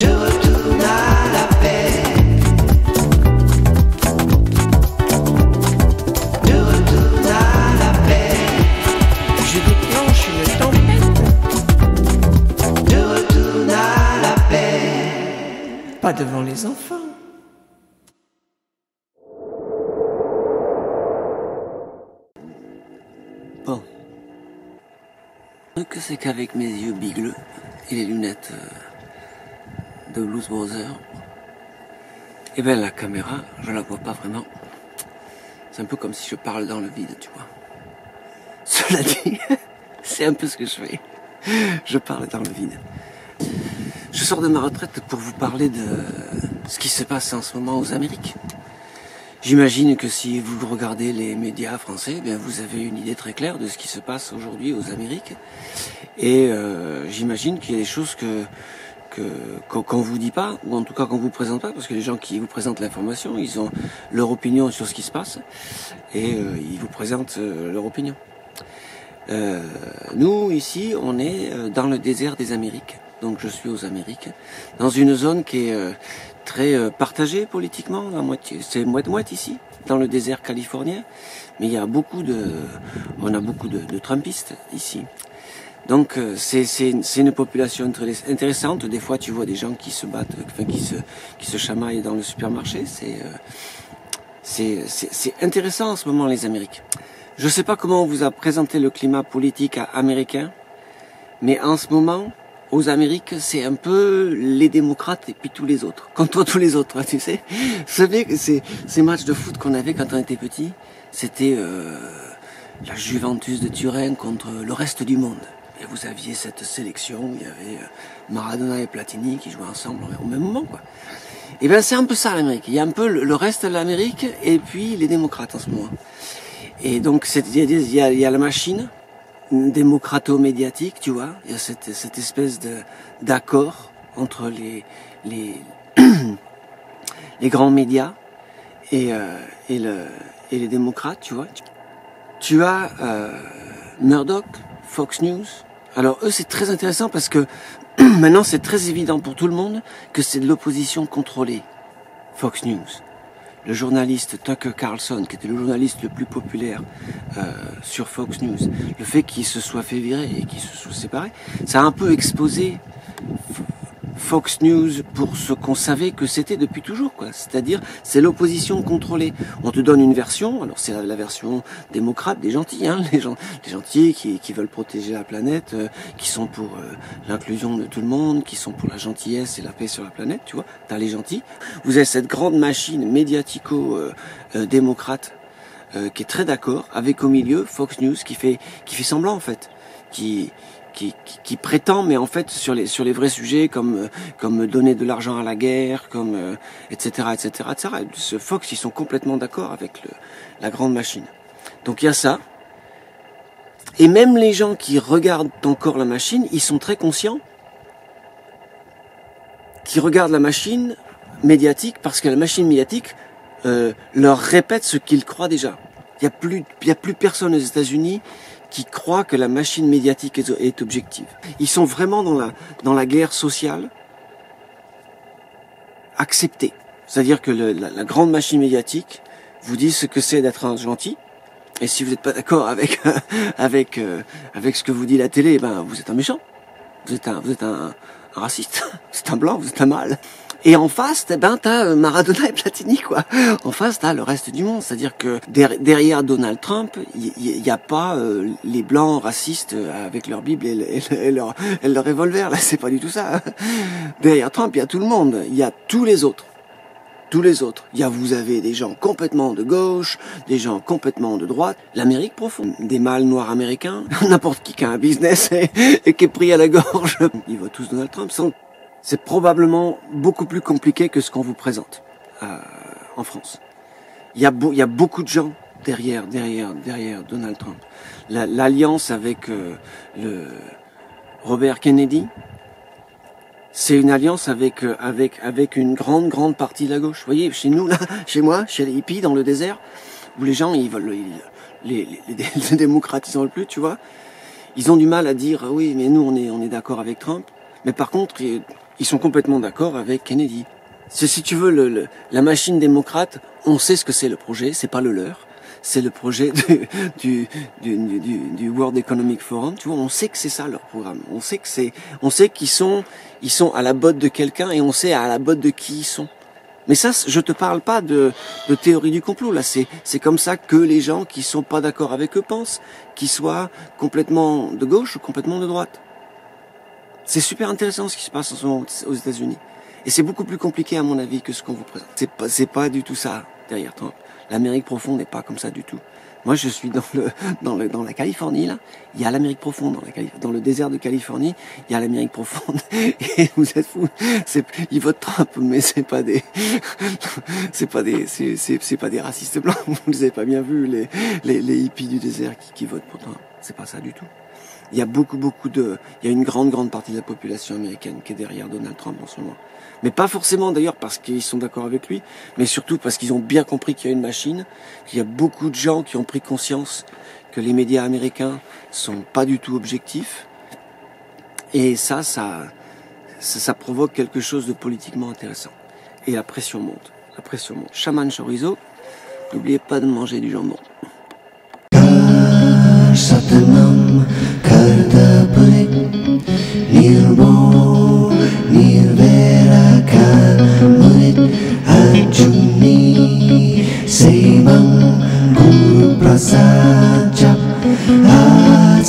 Je retourne à la paix. Je retourne à la paix. Je déclenche une tempête. Je retourne à la paix. Pas devant les enfants. Bon. Que c'est qu'avec mes yeux bigleux et les lunettes de Blues Brothers, et bien la caméra, je la vois pas vraiment. C'est un peu comme si je parle dans le vide, tu vois. Cela dit, c'est un peu ce que je fais. Je parle dans le vide. Je sors de ma retraite pour vous parler de ce qui se passe en ce moment aux Amériques. J'imagine que si vous regardez les médias français, eh bien vous avez une idée très claire de ce qui se passe aujourd'hui aux Amériques. Et j'imagine qu'il y a des choses qu'on vous dit pas, ou en tout cas qu'on vous présente pas, parce que les gens qui vous présentent l'information, ils ont leur opinion sur ce qui se passe, et ils vous présentent leur opinion. Nous, ici, on est dans le désert des Amériques. Donc je suis aux Amériques, dans une zone qui est très partagée politiquement, la moitié, c'est moite-moite ici, dans le désert californien, mais il y a on a beaucoup de Trumpistes ici. Donc c'est une population très intéressante. Des fois tu vois des gens qui se battent, enfin qui se chamaillent dans le supermarché. C'est intéressant en ce moment les Amériques. Je sais pas comment on vous a présenté le climat politique américain, mais en ce moment aux Amériques, c'est un peu les démocrates et puis tous les autres. Contre tous les autres, tu sais. Vous savez que ces matchs de foot qu'on avait quand on était petit, c'était la Juventus de Turin contre le reste du monde. Et vous aviez cette sélection où il y avait Maradona et Platini qui jouaient ensemble au même moment, quoi. Et bien c'est un peu ça l'Amérique. Il y a un peu le reste de l'Amérique et puis les démocrates en ce moment. Et donc il y a la machine démocrato-médiatique, tu vois, il y a cette espèce d'accord entre les grands médias et les démocrates, tu vois. Tu as Murdoch, Fox News. Alors eux c'est très intéressant parce que maintenant c'est très évident pour tout le monde que c'est de l'opposition contrôlée. Fox News. Le journaliste Tucker Carlson, qui était le journaliste le plus populaire sur Fox News, le fait qu'il se soit fait virer et qu'il se soit séparé, ça a un peu exposé Fox News pour ce qu'on savait que c'était depuis toujours, quoi. C'est-à-dire, c'est l'opposition contrôlée. On te donne une version, alors c'est la version démocrate des gentils, hein, les gentils qui veulent protéger la planète, qui sont pour l'inclusion de tout le monde, qui sont pour la gentillesse et la paix sur la planète, tu vois. T'as les gentils. Vous avez cette grande machine médiatico-démocrate qui est très d'accord, avec au milieu Fox News qui fait semblant en fait, qui prétend, mais en fait sur les vrais sujets comme donner de l'argent à la guerre, comme etc. Ce Fox, ils sont complètement d'accord avec la grande machine. Donc il y a ça. Et même les gens qui regardent encore la machine, ils sont très conscients qu'ils regardent la machine médiatique parce que la machine médiatique leur répète ce qu'ils croient déjà. Il y a plus personne aux États-Unis qui croient que la machine médiatique est objective. Ils sont vraiment dans la guerre sociale acceptée. C'est-à-dire que la grande machine médiatique vous dit ce que c'est d'être un gentil. Et si vous n'êtes pas d'accord avec ce que vous dit la télé, ben vous êtes un méchant. Vous êtes un raciste. Vous êtes un blanc, vous êtes un mâle. Et en face, t'as Maradona et Platini, quoi. En face, t'as le reste du monde. C'est-à-dire que derrière Donald Trump, il y a pas les blancs racistes avec leur Bible et leur revolver. Là, c'est pas du tout ça. Derrière Trump, il y a tout le monde. Il y a tous les autres. Tous les autres. Vous avez des gens complètement de gauche, des gens complètement de droite. L'Amérique profonde. Des mâles noirs américains. N'importe qui a un business et qui est pris à la gorge. Ils votent tous Donald Trump. C'est probablement beaucoup plus compliqué que ce qu'on vous présente en France. Il y a beaucoup de gens derrière Donald Trump. L'alliance avec le Robert Kennedy, c'est une alliance avec une grande partie de la gauche. Vous voyez, chez nous là, chez moi, chez les hippies dans le désert, où les gens les démocrates ils en veulent plus, tu vois. Ils ont du mal à dire oui, mais nous on est d'accord avec Trump. Mais par contre, ils sont complètement d'accord avec Kennedy. Si tu veux, la machine démocrate, on sait ce que c'est le projet, c'est pas le leur. C'est le projet du World Economic Forum. Tu vois, on sait que c'est ça leur programme. On sait qu'ils sont à la botte de quelqu'un et on sait à la botte de qui ils sont. Mais ça, je te parle pas de théorie du complot. Là, c'est comme ça que les gens qui sont pas d'accord avec eux pensent, qu'ils soient complètement de gauche ou complètement de droite. C'est super intéressant ce qui se passe en ce moment aux États-Unis. Et c'est beaucoup plus compliqué à mon avis que ce qu'on vous présente. C'est pas du tout ça derrière Trump. L'Amérique profonde n'est pas comme ça du tout. Moi, je suis dans la Californie, là. Il y a l'Amérique profonde dans le désert de Californie. Il y a l'Amérique profonde. Et vous êtes fous. Ils votent Trump, mais c'est pas des racistes blancs. Vous les avez pas bien vus, les hippies du désert qui votent pour Trump. C'est pas ça du tout. Il y a il y a une grande partie de la population américaine qui est derrière Donald Trump en ce moment. Mais pas forcément d'ailleurs parce qu'ils sont d'accord avec lui, mais surtout parce qu'ils ont bien compris qu'il y a une machine, qu'il y a beaucoup de gens qui ont pris conscience que les médias américains sont pas du tout objectifs. Et ça provoque quelque chose de politiquement intéressant. Et la pression monte. Shaman chorizo, n'oubliez pas de manger du jambon. Satanam Kartapure Nirbo Nirvera Murit Arjuni Sevang Guru Prasad Jap At